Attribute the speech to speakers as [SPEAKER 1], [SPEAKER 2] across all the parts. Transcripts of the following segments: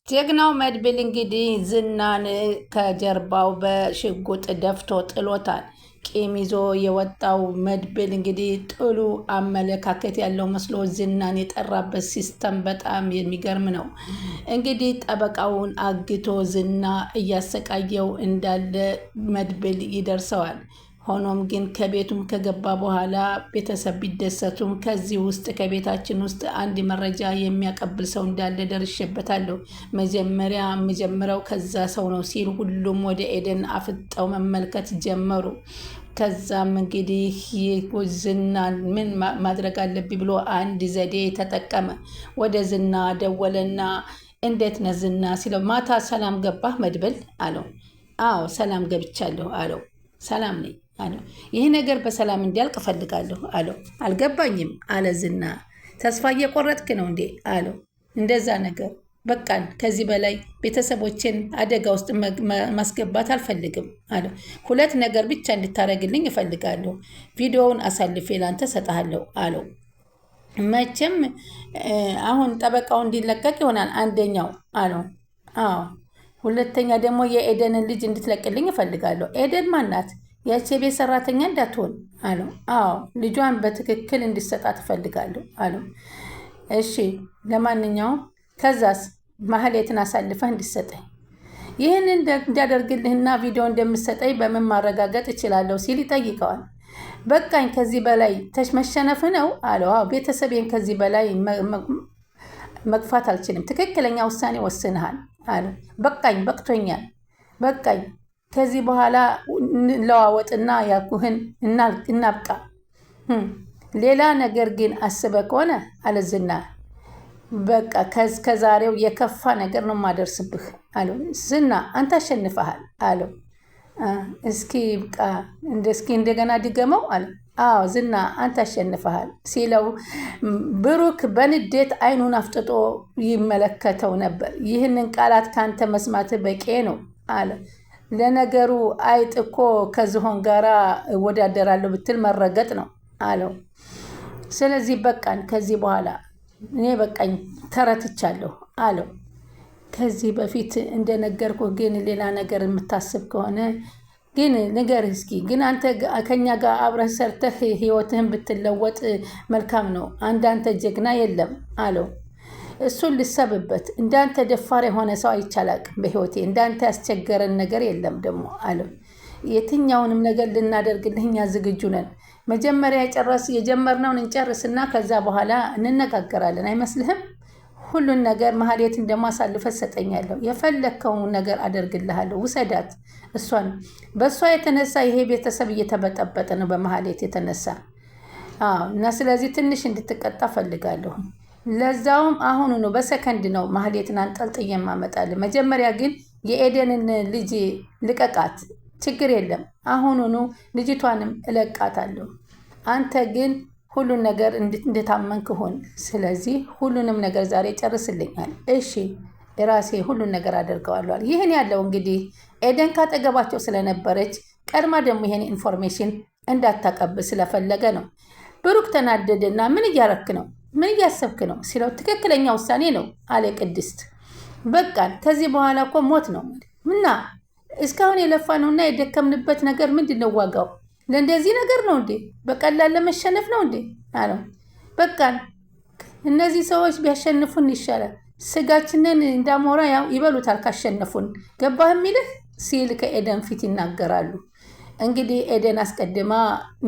[SPEAKER 1] ጀግናው መድብል እንግዲህ ዝናን ከጀርባው በሽጉጥ ደፍቶ ጥሎታል። ቂም ይዞ የወጣው መድብል እንግዲህ ጥሉ አመለካከት ያለው መስሎ ዝናን የጠራበት ሲስተም በጣም የሚገርም ነው። እንግዲህ ጠበቃውን አግቶ ዝና እያሰቃየው እንዳለ መድብል ይደርሰዋል። ሆኖም ግን ከቤቱም ከገባ በኋላ ቤተሰብ ቢደሰቱም ከዚህ ውስጥ ከቤታችን ውስጥ አንድ መረጃ የሚያቀብል ሰው እንዳለ ደርሼበታለሁ። መጀመሪያ የምጀምረው ከዛ ሰው ነው ሲል ሁሉም ወደ ኤደን አፍጠው መመልከት ጀመሩ። ከዛም እንግዲህ ዝና ምን ማድረግ አለብኝ ብሎ አንድ ዘዴ ተጠቀመ። ወደ ዝና ደወለና እንዴት ነህ ዝና ሲለው ማታ ሰላም ገባህ መድብል አለው። አዎ ሰላም ገብቻለሁ አለው። ሰላም ነኝ አለው። ይህ ነገር በሰላም እንዲያልቅ እፈልጋለሁ አለው። አልገባኝም አለ ዝና። ተስፋ እየቆረጥክ ነው እንዴ አለው። እንደዛ ነገር በቃን፣ ከዚህ በላይ ቤተሰቦችን አደጋ ውስጥ ማስገባት አልፈልግም አለው። ሁለት ነገር ብቻ እንድታደርግልኝ እፈልጋለሁ። ቪዲዮውን አሳልፌ ላንተ ሰጥሃለሁ አለው። መቼም አሁን ጠበቃው እንዲለቀቅ ይሆናል አንደኛው አለው። አዎ ሁለተኛ ደግሞ የኤደንን ልጅ እንድትለቅልኝ እፈልጋለሁ። ኤደን ማናት? ያቺ የቤት ሰራተኛ እንዳትሆን አለው። አዎ ልጇን በትክክል እንድሰጣት እፈልጋለሁ አለው። እሺ ለማንኛውም ከዛስ ማህሌትን አሳልፈህ እንድሰጠኝ፣ ይህን እንዳደርግልህና ቪዲዮ እንደምሰጠኝ በምን ማረጋገጥ እችላለሁ ሲል ይጠይቀዋል። በቃኝ ከዚህ በላይ ተሽመሸነፍ ነው አለው። አዎ ቤተሰቤን ከዚህ በላይ መግፋት አልችልም። ትክክለኛ ውሳኔ ወስንሃል አለው። በቃኝ፣ በቅቶኛል፣ በቃኝ ከዚህ በኋላ እንለዋወጥና ያልኩህን እናብቃ። ሌላ ነገር ግን አስበህ ከሆነ አለ ዝና፣ በቃ ከዛሬው የከፋ ነገር ነው የማደርስብህ አለው። ዝና አንተ አሸንፈሃል አለው። እስኪ በቃ እስኪ እንደገና ድገመው አለ። አዎ ዝና አንተ አሸንፈሃል ሲለው ብሩክ በንዴት አይኑን አፍጥጦ ይመለከተው ነበር። ይህንን ቃላት ካንተ መስማት በቂ ነው አለ። ለነገሩ አይጥ እኮ ከዝሆን ጋራ እወዳደራለሁ ብትል መረገጥ ነው አለው። ስለዚህ በቃን፣ ከዚህ በኋላ እኔ በቃኝ ተረትቻለሁ አለው። ከዚህ በፊት እንደነገርኩህ ግን ሌላ ነገር የምታስብ ከሆነ ግን ንገርህ እስኪ። ግን አንተ ከኛ ጋር አብረህ ሰርተህ ህይወትህን ብትለወጥ መልካም ነው። አንዳንተ ጀግና የለም አለው። እሱን ልሰብበት። እንዳንተ ደፋር የሆነ ሰው አይቻላቅም በህይወቴ። እንዳንተ ያስቸገረን ነገር የለም ደግሞ አለው። የትኛውንም ነገር ልናደርግልህ እኛ ዝግጁ ነን። መጀመሪያ የጀመርነውን እንጨርስና ከዛ በኋላ እንነጋገራለን። አይመስልህም? ሁሉን ነገር ማህሌትን ደግሞ አሳልፈህ ትሰጠኛለህ። የፈለግከውን ነገር አደርግልሃለሁ። ውሰዳት እሷን። በእሷ የተነሳ ይሄ ቤተሰብ እየተበጠበጠ ነው በማህሌት የተነሳ እና ስለዚህ ትንሽ እንድትቀጣ ፈልጋለሁ። ለዛውም አሁኑ ነው፣ በሰከንድ ነው ማህሌትን አንጠልጥዬ የማመጣልህ። መጀመሪያ ግን የኤደንን ልጅ ልቀቃት። ችግር የለም አሁኑኑ ልጅቷንም እለቃታለሁ። አንተ ግን ሁሉን ነገር እንደታመንክ ሁን። ስለዚህ ሁሉንም ነገር ዛሬ ጨርስልኛል። እሺ ራሴ ሁሉን ነገር አደርገዋለሁ። ይህን ያለው እንግዲህ ኤደን ካጠገባቸው ስለነበረች ቀድማ ደግሞ ይሄን ኢንፎርሜሽን እንዳታቀብል ስለፈለገ ነው። ብሩክ ተናደደና ምን እያረክ ነው? ምን እያሰብክ ነው ሲለው ትክክለኛ ውሳኔ ነው አለ ቅድስት። በቃን ከዚህ በኋላ እኮ ሞት ነው ምና እስካሁን የለፋነውና የደከምንበት ነገር ምንድን ነው ዋጋው? ለእንደዚህ ነገር ነው እንዴ? በቀላል ለመሸነፍ ነው እንዴ አለው። በቃን እነዚህ ሰዎች ቢያሸንፉን ይሻላል። ስጋችንን እንዳሞራ ያው ይበሉታል ካሸነፉን። ገባህ የሚልህ ሲል ከኤደን ፊት ይናገራሉ። እንግዲህ ኤደን አስቀድማ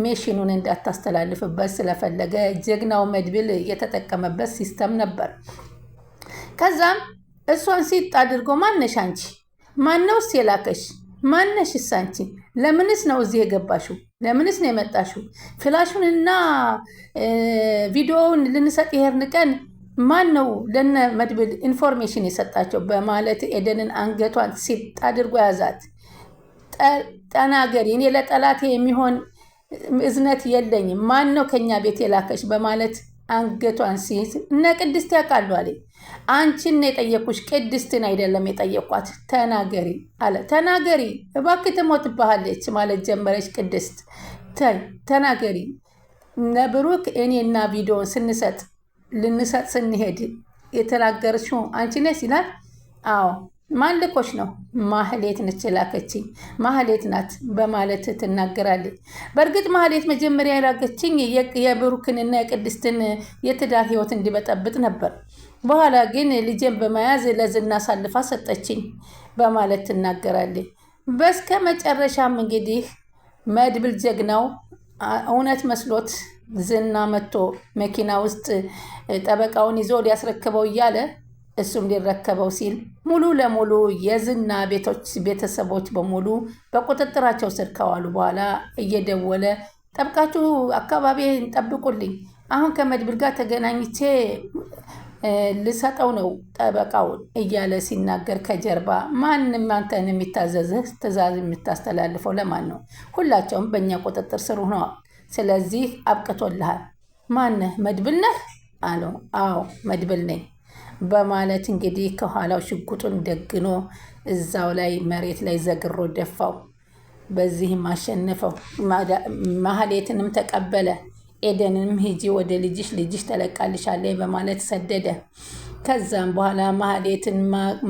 [SPEAKER 1] ሜሽኑን እንዳታስተላልፍበት ስለፈለገ ጀግናው መድብል የተጠቀመበት ሲስተም ነበር። ከዛም እሷን ሲጥ አድርጎ ማነሽ አንቺ? ማነውስ የላከሽ? ማነሽስ አንቺ? ለምንስ ነው እዚህ የገባሽው? ለምንስ ነው የመጣሽው? ፍላሹንና ቪዲዮውን ልንሰጥ ይሄርን ቀን ማን ነው ለነ መድብል ኢንፎርሜሽን የሰጣቸው? በማለት ኤደንን አንገቷን ሲጥ አድርጎ ያዛት። ተናገሪ፣ እኔ ለጠላቴ የሚሆን እዝነት የለኝም። ማን ነው ከኛ ቤት የላከሽ? በማለት አንገቷን ሲይዝ እነ ቅድስት ያውቃሉ አለ። አንቺን ነው የጠየኩሽ፣ ቅድስትን አይደለም የጠየኳት። ተናገሪ አለ። ተናገሪ እባክህ ትሞትብሃለች ማለት ጀመረች ቅድስት። ተናገሪ ነብሩክ እኔና ቪዲዮን ልንሰጥ ስንሄድ የተናገረችው አንቺ ነሽ ይላል። አዎ ማን ልኮሽ ነው? ማህሌት ነች የላከችኝ፣ ማህሌት ናት በማለት ትናገራለች። በእርግጥ ማህሌት መጀመሪያ የላከችኝ የብሩክንና የቅድስትን የትዳር ህይወት እንዲበጠብጥ ነበር። በኋላ ግን ልጄን በመያዝ ለዝና አሳልፋ ሰጠችኝ በማለት ትናገራለች። በስከ መጨረሻም እንግዲህ መድብል ጀግናው እውነት መስሎት ዝና መጥቶ መኪና ውስጥ ጠበቃውን ይዞ ሊያስረክበው እያለ እሱም ሊረከበው ሲል ሙሉ ለሙሉ የዝና ቤተሰቦች በሙሉ በቁጥጥራቸው ስር ከዋሉ በኋላ እየደወለ ጠብቃችሁ አካባቢ ጠብቁልኝ፣ አሁን ከመድብል ጋር ተገናኝቼ ልሰጠው ነው ጠበቃውን እያለ ሲናገር ከጀርባ ማንም አንተን የሚታዘዝህ ትዕዛዝ የምታስተላልፈው ለማን ነው? ሁላቸውም በእኛ ቁጥጥር ስር ሆነዋል። ስለዚህ አብቅቶልሃል። ማነህ? መድብል ነህ አለው። አዎ መድብል ነኝ በማለት እንግዲህ ከኋላው ሽጉጡን ደግኖ እዛው ላይ መሬት ላይ ዘግሮ ደፋው። በዚህም አሸነፈው። ማህሌትንም ተቀበለ። ኤደንንም ሂጂ ወደ ልጅሽ ተለቃልሻለች በማለት ሰደደ። ከዛም በኋላ ማህሌትን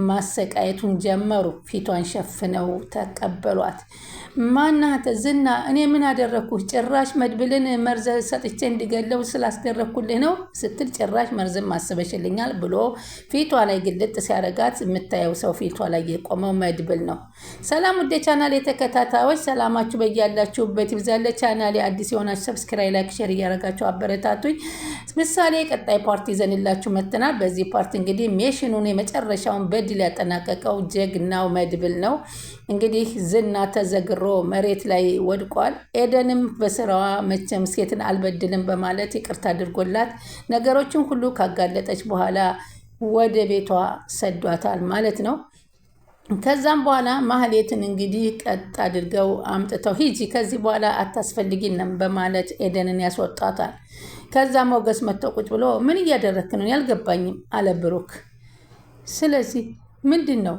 [SPEAKER 1] ማሰቃየቱን ጀመሩ። ፊቷን ሸፍነው ተቀበሏት። ማናተ? ዝና፣ እኔ ምን አደረግኩህ? ጭራሽ መድብልን መርዝ ሰጥቼ እንዲገለው ስላስደረግኩልህ ነው ስትል ጭራሽ መርዝም ማስበሽልኛል ብሎ ፊቷ ላይ ግልጥ ሲያረጋት የምታየው ሰው ፊቷ ላይ የቆመው መድብል ነው። ሰላም ውዴ ቻናል የተከታታዮች ሰላማችሁ በያላችሁበት ይብዛለ። ቻናሌ አዲስ የሆናችሁ ሰብስክራይብ፣ ላይክ፣ ሼር እያረጋችሁ አበረታቱኝ። ምሳሌ ቀጣይ ፓርቲ ይዘንላችሁ መጥተናል። በዚህ ፓርቲ እንግዲህ ሜሽኑን የመጨረሻውን በድል ያጠናቀቀው ጀግናው መድብል ነው። እንግዲህ ዝና ተዘግሮ መሬት ላይ ወድቋል። ኤደንም በስራዋ መቼም ሴትን አልበድልም በማለት ይቅርታ አድርጎላት ነገሮችን ሁሉ ካጋለጠች በኋላ ወደ ቤቷ ሰዷታል ማለት ነው። ከዛም በኋላ ማህሌትን እንግዲህ ቀጥ አድርገው አምጥተው ሂጂ ከዚህ በኋላ አታስፈልጊንም በማለት ኤደንን ያስወጣታል። ከዛ ሞገስ መጥተው ቁጭ ብሎ ምን እያደረክ ነው? ያልገባኝም አለ ብሩክ። ስለዚህ ምንድን ነው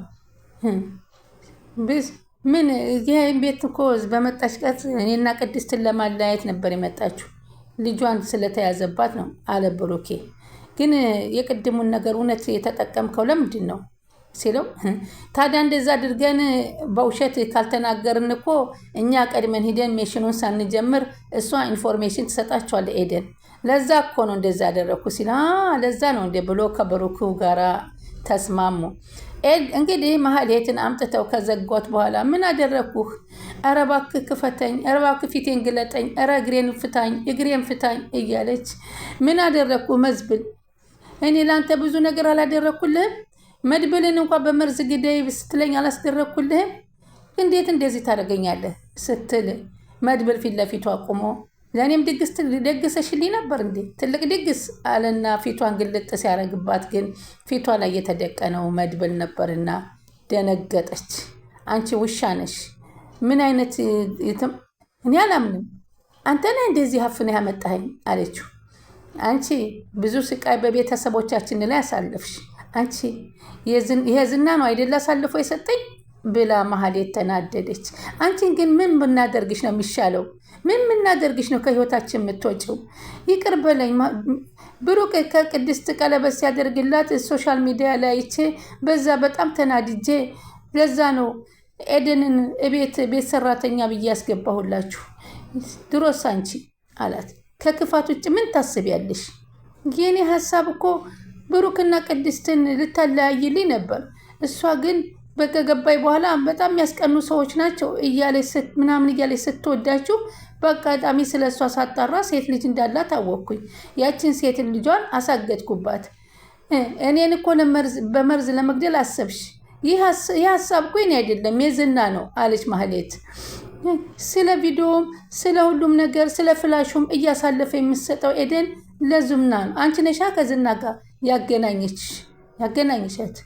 [SPEAKER 1] ምን ይሄን ቤት እኮ በመጣች ቀት እኔና ቅድስትን ለማለያየት ነበር የመጣችው፣ ልጇን ስለተያዘባት ነው አለ ብሩኬ። ግን የቅድሙን ነገር እውነት የተጠቀምከው ለምንድን ነው ሲለው፣ ታዲያ እንደዛ አድርገን በውሸት ካልተናገርን እኮ እኛ ቀድመን ሂደን ሜሽኑን ሳንጀምር እሷ ኢንፎርሜሽን ትሰጣቸዋለች ኤደን፣ ለዛ እኮ ነው እንደዛ ያደረግኩ ሲል ለዛ ነው እንደ ብሎ ከብሩኩ ጋራ ተስማሙ። እንግዲህ ማህሌትን አምጥተው ከዘጓት በኋላ ምን አደረግኩህ? ኧረ እባክህ ክፈተኝ፣ ኧረ እባክህ ፊቴን ግለጠኝ፣ ኧረ እግሬን ፍታኝ እያለች ምን አደረግኩ መዝብል? እኔ ለአንተ ብዙ ነገር አላደረግኩልህም? መድብልን እንኳን በመርዝ ግደይ ስትለኝ አላስደረግኩልህም? እንዴት እንደዚህ ታደርገኛለህ? ስትል መድብል ፊት ለፊቷ አቁሞ ለእኔም ድግስ ደግሰሽልኝ ነበር እንዴ? ትልቅ ድግስ አለና ፊቷን ግልጥ ሲያደርግባት ግን ፊቷ ላይ የተደቀነው መድብል ነበርና ደነገጠች። አንቺ ውሻ ነሽ! ምን አይነት እኔ አላምንም። አንተ ነህ እንደዚህ አፍነህ ያመጣኸኝ አለችው። አንቺ ብዙ ስቃይ በቤተሰቦቻችን ላይ አሳለፍሽ። አንቺ ይሄ ዝና ነው አይደል አሳልፎ የሰጠኝ ብላ ማህሌት ተናደደች። አንቺን ግን ምን ብናደርግሽ ነው የሚሻለው? ምን ብናደርግሽ ነው ከህይወታችን የምትወጪው? ይቅር በለኝ። ብሩክ ከቅድስት ቀለበት ሲያደርግላት ሶሻል ሚዲያ ላይ አይቼ በዛ በጣም ተናድጄ ለዛ ነው ኤደንን ቤት ሰራተኛ ብዬ ያስገባሁላችሁ። ድሮስ አንቺ አላት ከክፋት ውጭ ምን ታስቢያለሽ? የኔ ሀሳብ እኮ ብሩክና ቅድስትን ልታለያይልኝ ነበር። እሷ ግን በከገባይ በኋላ በጣም የሚያስቀኑ ሰዎች ናቸው ምናምን እያለች ስትወዳችሁ በአጋጣሚ ስለ እሷ ሳጣራ ሴት ልጅ እንዳላት አወቅኩኝ። ያችን ሴት ልጇን አሳገድኩባት። እኔን እኮ በመርዝ ለመግደል አሰብሽ። ይህ ሀሳብ እኮ የኔ አይደለም የዝና ነው አለች ማህሌት። ስለ ቪዲዮም ስለ ሁሉም ነገር ስለ ፍላሹም እያሳለፈ የምትሰጠው ኤደን ለዝና ነው። አንቺ ነሻ ከዝና ጋር ያገናኝሻት።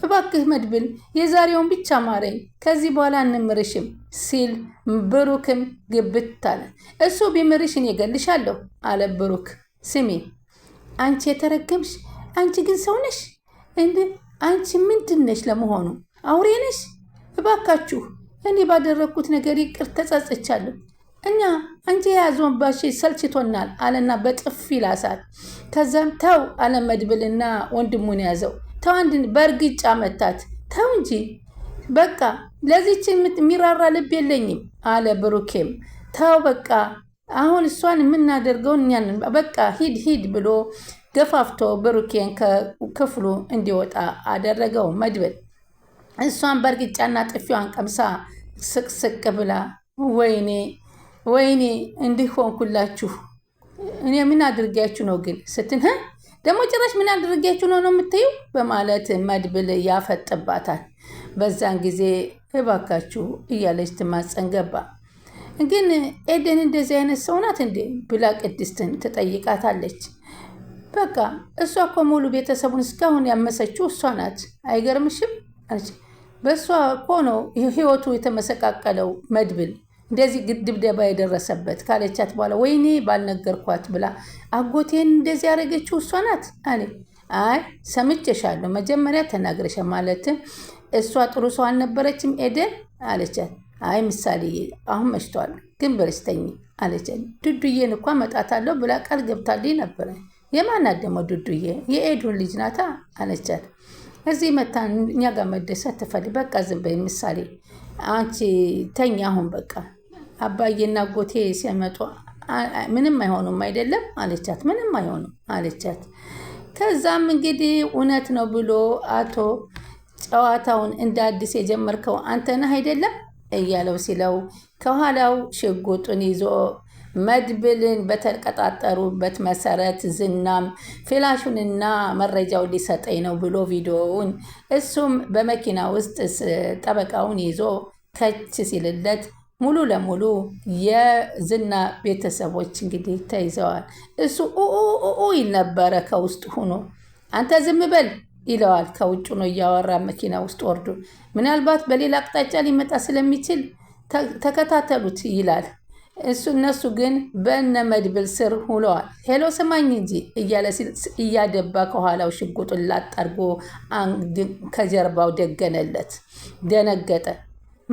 [SPEAKER 1] እባክህ መድብል የዛሬውን ብቻ ማረኝ፣ ከዚህ በኋላ እንምርሽም ሲል ብሩክም ግብት አለ። እሱ ቢምርሽ እኔ እገልሻለሁ አለ ብሩክ። ስሚ አንቺ የተረገምሽ፣ አንቺ ግን ሰው ነሽ እንዴ? አንቺ ምንድን ነሽ ለመሆኑ? አውሬ ነሽ? እባካችሁ እኔ ባደረግኩት ነገር ይቅር ተጸጽቻለሁ። እኛ አንቺ የያዞን ባሽ ሰልችቶናል አለና በጥፊ ላሳት። ከዛም ተው አለ መድብልና ወንድሙን ያዘው። ተው በእርግጫ መታት። ተው እንጂ በቃ ለዚች የሚራራ ልብ የለኝም አለ ብሩኬም። ተው በቃ አሁን እሷን የምናደርገውን እኛን በቃ ሂድ ብሎ ገፋፍቶ ብሩኬን ከክፍሉ እንዲወጣ አደረገው መድብል። እሷን በእርግጫና ጥፊዋን ቀምሳ ስቅስቅ ብላ ወይኔ እንዲሆንኩላችሁ እኔ ምን አድርጊያችሁ ነው ግን ስትል ደግሞ ጭራሽ ምን አድርጊያችሁ ነው የምትዩ በማለት መድብል ያፈጥባታል። በዛን ጊዜ እባካችሁ እያለች ትማጸን ገባ። ግን ኤደን እንደዚህ አይነት ሰው ናት እንዴ ብላ ቅድስትን ትጠይቃታለች። በቃ እሷ እኮ ሙሉ ቤተሰቡን እስካሁን ያመሰችው እሷ ናት፣ አይገርምሽም? በእሷ እኮ ነው ህይወቱ የተመሰቃቀለው መድብል እንደዚህ ድብደባ የደረሰበት ካለቻት በኋላ ወይኔ ባልነገርኳት ብላ አጎቴን እንደዚህ ያደረገችው እሷ ናት አለ። አይ ሰምቼሻለሁ፣ መጀመሪያ ተናግረሻ ማለት እሷ ጥሩ ሰው አልነበረችም ኤደን አለቻት። አይ ምሳሌ አሁን መሽቷል ግን በርስተኝ አለቻት። ዱዱዬን እኳ መጣታለሁ ብላ ቃል ገብታልኝ ነበረ። የማናት ደግሞ ዱዱዬ? የኤዱን ልጅ ናታ አለቻት። እዚህ መታ እኛ ጋር መደሰት ትፈልግ። በቃ ዝም በይ ምሳሌ አንቺ ተኛ አሁን በቃ አባዬና ጎቴ ሲመጡ ምንም አይሆኑም አይደለም አለቻት። ምንም አይሆኑም አለቻት። ከዛም እንግዲህ እውነት ነው ብሎ አቶ ጨዋታውን እንደ አዲስ የጀመርከው አንተ ነህ አይደለም እያለው ሲለው ከኋላው ሽጉጡን ይዞ መድብልን በተቀጣጠሩበት መሰረት ዝናም ፍላሹንና መረጃው ሊሰጠኝ ነው ብሎ ቪዲዮውን እሱም በመኪና ውስጥ ጠበቃውን ይዞ ከች ሲልለት ሙሉ ለሙሉ የዝና ቤተሰቦች እንግዲህ ተይዘዋል። እሱ ይል ነበረ ከውስጥ ሆኖ አንተ ዝም በል ይለዋል። ከውጭ ነው እያወራ መኪና ውስጥ ወርዶ ምናልባት በሌላ አቅጣጫ ሊመጣ ስለሚችል ተከታተሉት ይላል። እነሱ ግን በእነ መድብል ስር ውለዋል። ሄሎ ስማኝ እንጂ እያለ እያደባ ከኋላው ሽጉጡን ላጣርጎ ከጀርባው ደገነለት። ደነገጠ።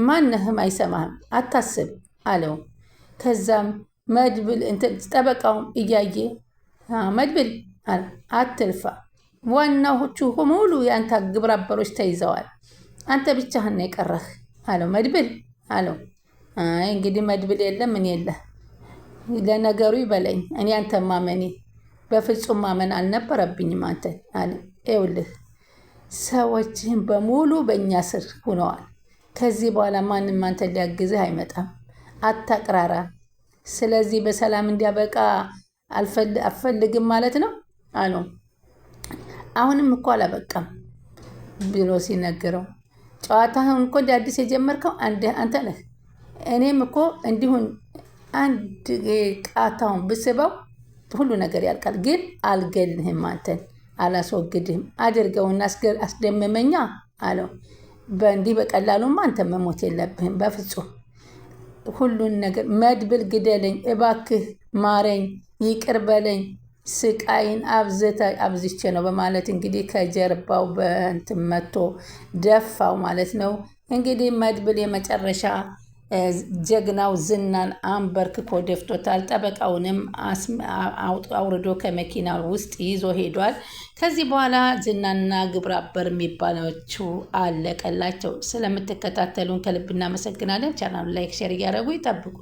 [SPEAKER 1] ማንህም አይሰማህም አታስብ አለው። ከዛም መድብል ጠበቃውም እያየ መድብል አትልፋ፣ ዋናዎቹ ሙሉ የአንተ ግብረ አበሮች ተይዘዋል፣ አንተ ብቻህን የቀረህ አለው። መድብል አለው። አይ እንግዲህ መድብል የለም ምን የለ ለነገሩ ይበለኝ፣ እኔ አንተ ማመኔ በፍጹም ማመን አልነበረብኝም አንተን አለ። ይኸውልህ ሰዎችህን በሙሉ በእኛ ስር ሆነዋል። ከዚህ በኋላ ማንም አንተን ሊያግዝህ አይመጣም። አታቅራራ። ስለዚህ በሰላም እንዲያበቃ አልፈልግም ማለት ነው አሉ። አሁንም እኮ አላበቃም ብሎ ሲነግረው ጨዋታህን እኮ እንደ አዲስ የጀመርከው አንተ ነህ። እኔም እኮ እንዲሁን አንድ ቃታውን ብስበው ሁሉ ነገር ያልቃል። ግን አልገልህም፣ አንተን አላስወግድህም። አድርገውና አስደምመኛ አለው። በእንዲህ በቀላሉማ አንተ መሞት የለብህም በፍጹም። ሁሉን ነገር መድብል ግደለኝ እባክህ፣ ማረኝ፣ ይቅር በለኝ፣ ስቃይን አብዝቼ ነው በማለት እንግዲህ ከጀርባው በእንትን መቶ ደፋው ማለት ነው። እንግዲህ መድብል የመጨረሻ ጀግናው ዝናን አንበርክኮ ደፍቶታል። ጠበቃውንም አውርዶ ከመኪና ውስጥ ይዞ ሄዷል። ከዚህ በኋላ ዝናና ግብረ አበር የሚባላችሁ አለቀላቸው። ስለምትከታተሉን ከልብ እናመሰግናለን። ቻናሉን ላይክ፣ ሼር እያደረጉ ይጠብቁ።